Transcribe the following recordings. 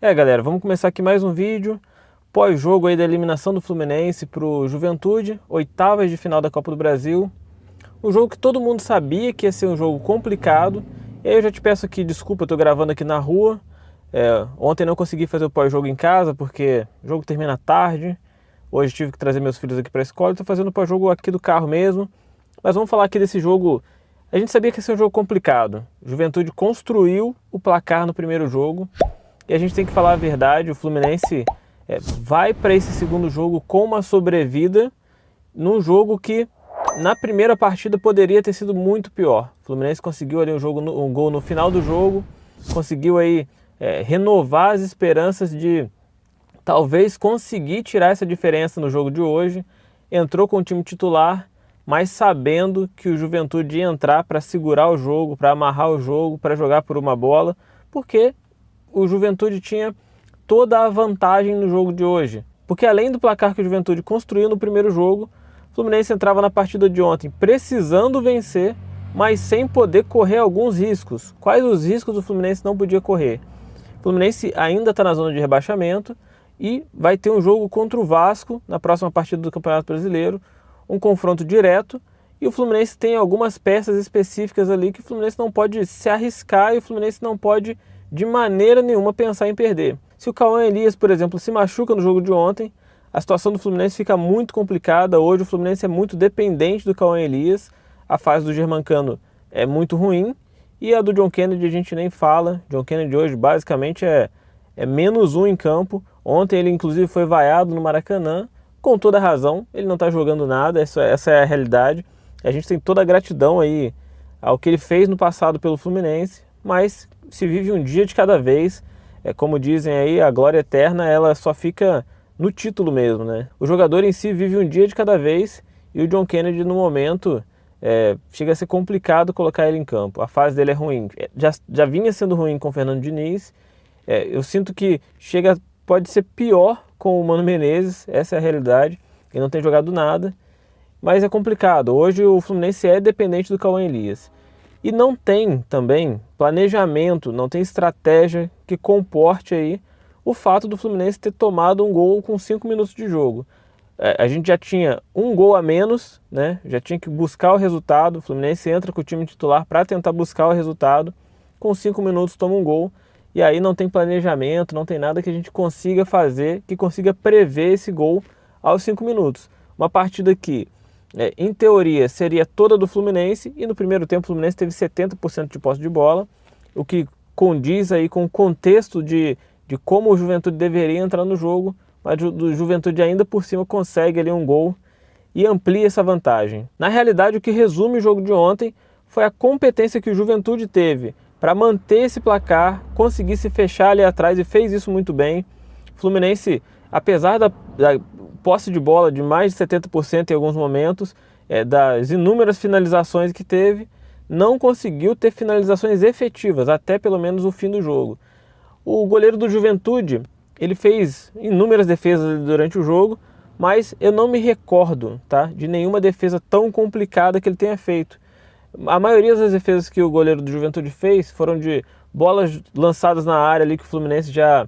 Galera, vamos começar aqui mais um vídeo pós-jogo aí da eliminação do Fluminense para o Juventude, oitavas de final da Copa do Brasil. Um jogo que todo mundo sabia que ia ser um jogo complicado. E aí eu já te peço aqui desculpa, eu tô gravando aqui na rua. Ontem não consegui fazer o pós-jogo em casa porque o jogo termina tarde. Hoje tive que trazer meus filhos aqui para a escola, estou fazendo o pós-jogo aqui do carro mesmo. Mas vamos falar aqui desse jogo. A gente sabia que ia ser um jogo complicado. Juventude construiu o placar no primeiro jogo. E a gente tem que falar a verdade, o Fluminense vai para esse segundo jogo com uma sobrevida num jogo que na primeira partida poderia ter sido muito pior. O Fluminense conseguiu ali um gol no final do jogo, conseguiu aí renovar as esperanças de talvez conseguir tirar essa diferença no jogo de hoje. Entrou com o time titular, mas sabendo que o Juventude ia entrar para segurar o jogo, para amarrar o jogo, para jogar por uma bola, porque o Juventude tinha toda a vantagem no jogo de hoje. Porque além do placar que o Juventude construiu no primeiro jogo, o Fluminense entrava na partida de ontem precisando vencer, mas sem poder correr alguns riscos. Quais os riscos o Fluminense não podia correr? O Fluminense ainda está na zona de rebaixamento e vai ter um jogo contra o Vasco na próxima partida do Campeonato Brasileiro, um confronto direto, e o Fluminense tem algumas peças específicas ali que o Fluminense não pode se arriscar e o Fluminense não pode de maneira nenhuma pensar em perder. Se o Cauã Elias, por exemplo, se machuca no jogo de ontem, a situação do Fluminense fica muito complicada. Hoje o Fluminense é muito dependente do Cauã Elias, a fase do Germancano é muito ruim e a do John Kennedy a gente nem fala. John Kennedy hoje basicamente é -1 em campo. Ontem ele inclusive foi vaiado no Maracanã, com toda a razão, ele não está jogando nada, essa é a realidade. A gente tem toda a gratidão aí ao que ele fez no passado pelo Fluminense, mas se vive um dia de cada vez. Como dizem aí, a glória eterna ela só fica no título mesmo, né? O jogador em si vive um dia de cada vez e o John Kennedy no momento chega a ser complicado colocar ele em campo. A fase dele é ruim, já vinha sendo ruim com o Fernando Diniz. Eu sinto que pode ser pior com o Mano Menezes, essa é a realidade. Ele não tem jogado nada, mas é complicado. Hoje o Fluminense é dependente do Cauã Elias. E não tem também planejamento, não tem estratégia que comporte aí o fato do Fluminense ter tomado um gol com 5 minutos de jogo. A gente já tinha um gol a menos, né? Já tinha que buscar o resultado. O Fluminense entra com o time titular para tentar buscar o resultado. Com 5 minutos toma um gol. E aí não tem planejamento, não tem nada que a gente consiga fazer, que consiga prever esse gol aos 5 minutos. Uma partida que em teoria seria toda do Fluminense, e no primeiro tempo o Fluminense teve 70% de posse de bola, o que condiz aí com o contexto de como o Juventude deveria entrar no jogo, mas o Juventude ainda por cima consegue ali um gol e amplia essa vantagem. Na realidade, o que resume o jogo de ontem foi a competência que o Juventude teve para manter esse placar, conseguir se fechar ali atrás e fez isso muito bem. O Fluminense, apesar da posse de bola de mais de 70% em alguns momentos, das inúmeras finalizações que teve, não conseguiu ter finalizações efetivas, até pelo menos o fim do jogo. O goleiro do Juventude, ele fez inúmeras defesas durante o jogo, mas eu não me recordo, tá, de nenhuma defesa tão complicada que ele tenha feito. A maioria das defesas que o goleiro do Juventude fez foram de bolas lançadas na área ali que o Fluminense já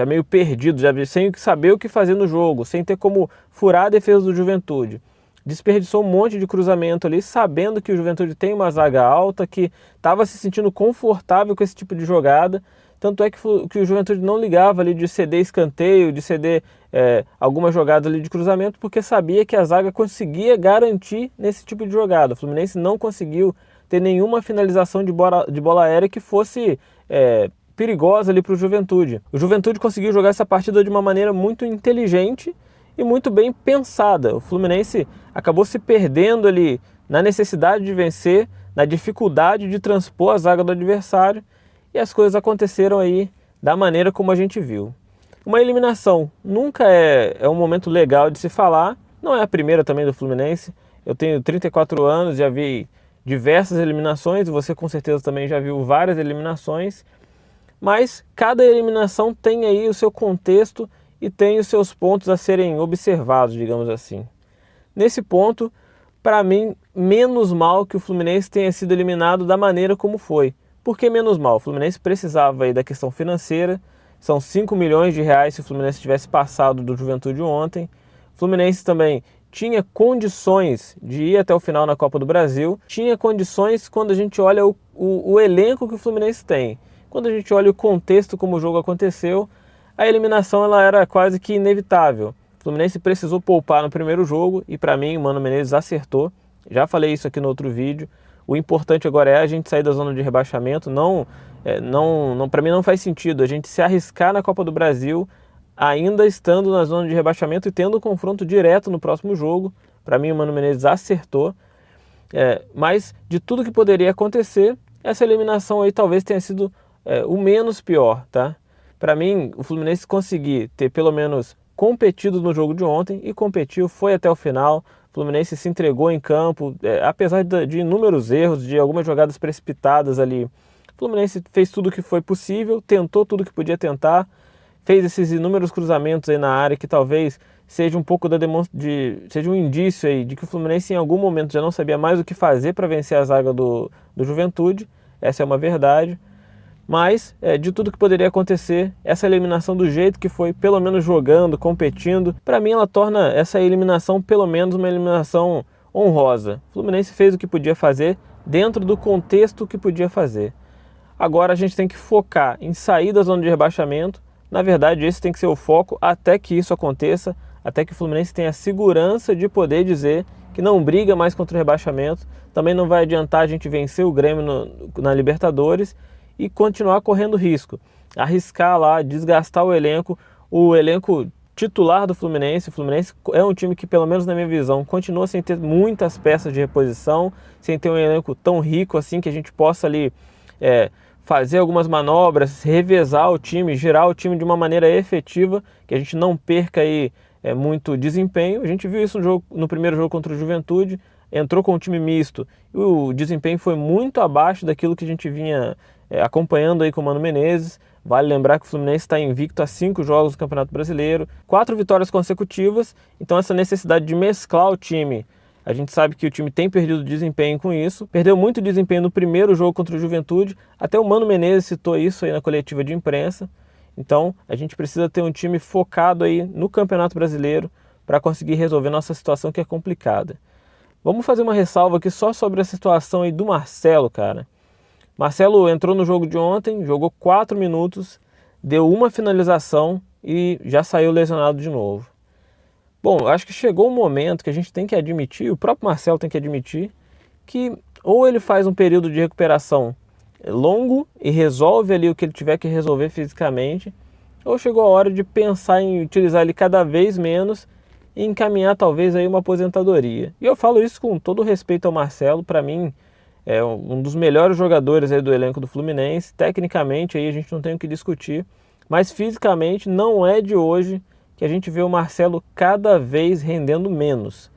meio perdido, já sem saber o que fazer no jogo, sem ter como furar a defesa do Juventude. Desperdiçou um monte de cruzamento ali, sabendo que o Juventude tem uma zaga alta, que estava se sentindo confortável com esse tipo de jogada. Tanto é que o Juventude não ligava ali de ceder escanteio, de ceder algumas jogadas ali de cruzamento, porque sabia que a zaga conseguia garantir nesse tipo de jogada. O Fluminense não conseguiu ter nenhuma finalização de bola aérea que fosse perigosa ali para o Juventude. O Juventude conseguiu jogar essa partida de uma maneira muito inteligente e muito bem pensada. O Fluminense acabou se perdendo ali na necessidade de vencer, na dificuldade de transpor a zaga do adversário, e as coisas aconteceram aí da maneira como a gente viu. Uma eliminação nunca é um momento legal de se falar, não é a primeira também do Fluminense. Eu tenho 34 anos, já vi diversas eliminações, você com certeza também já viu várias eliminações, mas cada eliminação tem aí o seu contexto e tem os seus pontos a serem observados, digamos assim. Nesse ponto, para mim, menos mal que o Fluminense tenha sido eliminado da maneira como foi, Por que menos mal? O Fluminense precisava aí da questão financeira, são 5 milhões de reais se o Fluminense tivesse passado do Juventude ontem. O Fluminense também tinha condições de ir até o final na Copa do Brasil, tinha condições quando a gente olha o elenco que o Fluminense tem. Quando a gente olha o contexto como o jogo aconteceu, a eliminação ela era quase que inevitável. O Fluminense precisou poupar no primeiro jogo e para mim o Mano Menezes acertou. Já falei isso aqui no outro vídeo. O importante agora é a gente sair da zona de rebaixamento. Para mim não faz sentido a gente se arriscar na Copa do Brasil ainda estando na zona de rebaixamento e tendo um confronto direto no próximo jogo. Para mim o Mano Menezes acertou. Mas de tudo que poderia acontecer, essa eliminação aí talvez tenha sido o menos pior, tá? Para mim, o Fluminense conseguir ter pelo menos competido no jogo de ontem, e competiu, foi até o final. O Fluminense se entregou em campo, apesar de inúmeros erros, de algumas jogadas precipitadas ali. O Fluminense fez tudo o que foi possível, tentou tudo o que podia tentar, fez esses inúmeros cruzamentos aí na área que talvez seja um pouco seja um indício aí de que o Fluminense em algum momento já não sabia mais o que fazer para vencer a zaga do Juventude. Essa é uma verdade. Mas, de tudo que poderia acontecer, essa eliminação do jeito que foi, pelo menos jogando, competindo, para mim ela torna essa eliminação pelo menos uma eliminação honrosa. O Fluminense fez o que podia fazer, dentro do contexto que podia fazer. Agora a gente tem que focar em sair da zona de rebaixamento. Na verdade, esse tem que ser o foco até que isso aconteça, até que o Fluminense tenha a segurança de poder dizer que não briga mais contra o rebaixamento. Também não vai adiantar a gente vencer o Grêmio na Libertadores e continuar correndo risco. Arriscar lá, desgastar o elenco titular do Fluminense. O Fluminense é um time que, pelo menos na minha visão, continua sem ter muitas peças de reposição, sem ter um elenco tão rico assim que a gente possa ali fazer algumas manobras, revezar o time, girar o time de uma maneira efetiva, que a gente não perca aí muito desempenho. A gente viu isso no primeiro jogo contra o Juventude, entrou com um time misto e o desempenho foi muito abaixo daquilo que a gente vinha acompanhando aí com o Mano Menezes. Vale lembrar que o Fluminense está invicto a 5 jogos do Campeonato Brasileiro, 4 vitórias consecutivas, então essa necessidade de mesclar o time, a gente sabe que o time tem perdido desempenho com isso, perdeu muito desempenho no primeiro jogo contra o Juventude, até o Mano Menezes citou isso aí na coletiva de imprensa. Então a gente precisa ter um time focado aí no Campeonato Brasileiro para conseguir resolver nossa situação que é complicada. Vamos fazer uma ressalva aqui só sobre a situação aí do Marcelo, cara. Marcelo entrou no jogo de ontem, jogou 4 minutos, deu uma finalização e já saiu lesionado de novo. Bom, acho que chegou um momento que a gente tem que admitir, o próprio Marcelo tem que admitir, que ou ele faz um período de recuperação longo e resolve ali o que ele tiver que resolver fisicamente, ou chegou a hora de pensar em utilizar ele cada vez menos e encaminhar talvez aí uma aposentadoria. E eu falo isso com todo respeito ao Marcelo. Para mim é um dos melhores jogadores aí do elenco do Fluminense. Tecnicamente aí a gente não tem o que discutir, mas fisicamente não é de hoje que a gente vê o Marcelo cada vez rendendo menos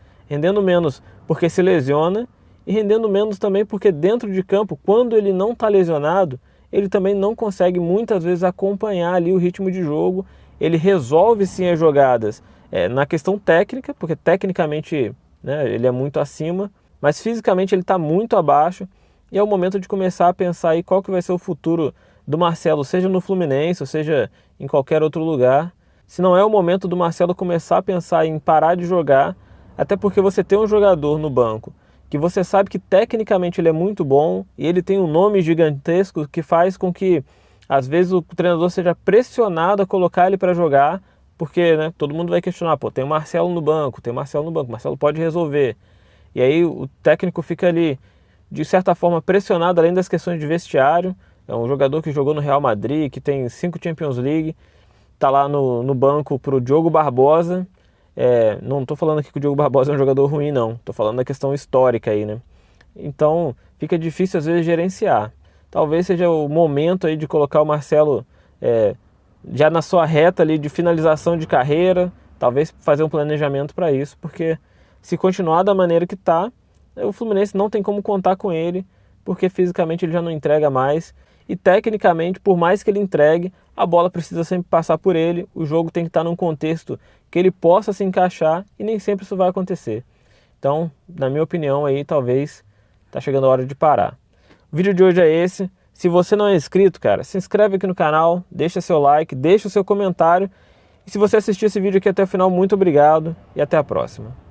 porque se lesiona e rendendo menos também porque dentro de campo, quando ele não está lesionado, ele também não consegue muitas vezes acompanhar ali o ritmo de jogo. Ele resolve sim as jogadas na questão técnica, porque tecnicamente, né, ele é muito acima, mas fisicamente ele está muito abaixo e é o momento de começar a pensar aí qual que vai ser o futuro do Marcelo, seja no Fluminense ou seja em qualquer outro lugar. Se não é o momento do Marcelo começar a pensar em parar de jogar, até porque você tem um jogador no banco que você sabe que tecnicamente ele é muito bom e ele tem um nome gigantesco que faz com que às vezes o treinador seja pressionado a colocar ele para jogar, porque, né, todo mundo vai questionar, pô, tem o Marcelo no banco, o Marcelo pode resolver. E aí o técnico fica ali, de certa forma, pressionado além das questões de vestiário. É um jogador que jogou no Real Madrid, que tem 5 Champions League, tá lá no banco pro Diogo Barbosa. Não estou falando aqui que o Diogo Barbosa é um jogador ruim, não. Estou falando da questão histórica aí, né? Então fica difícil às vezes gerenciar. Talvez seja o momento aí de colocar o Marcelo já na sua reta ali de finalização de carreira, talvez fazer um planejamento para isso, porque se continuar da maneira que está, o Fluminense não tem como contar com ele, porque fisicamente ele já não entrega mais e tecnicamente, por mais que ele entregue, a bola precisa sempre passar por ele, o jogo tem que estar num contexto que ele possa se encaixar e nem sempre isso vai acontecer. Então, na minha opinião aí, talvez está chegando a hora de parar. O vídeo de hoje é esse. Se você não é inscrito, cara, se inscreve aqui no canal, deixa seu like, deixa o seu comentário. E se você assistiu esse vídeo aqui até o final, muito obrigado e até a próxima.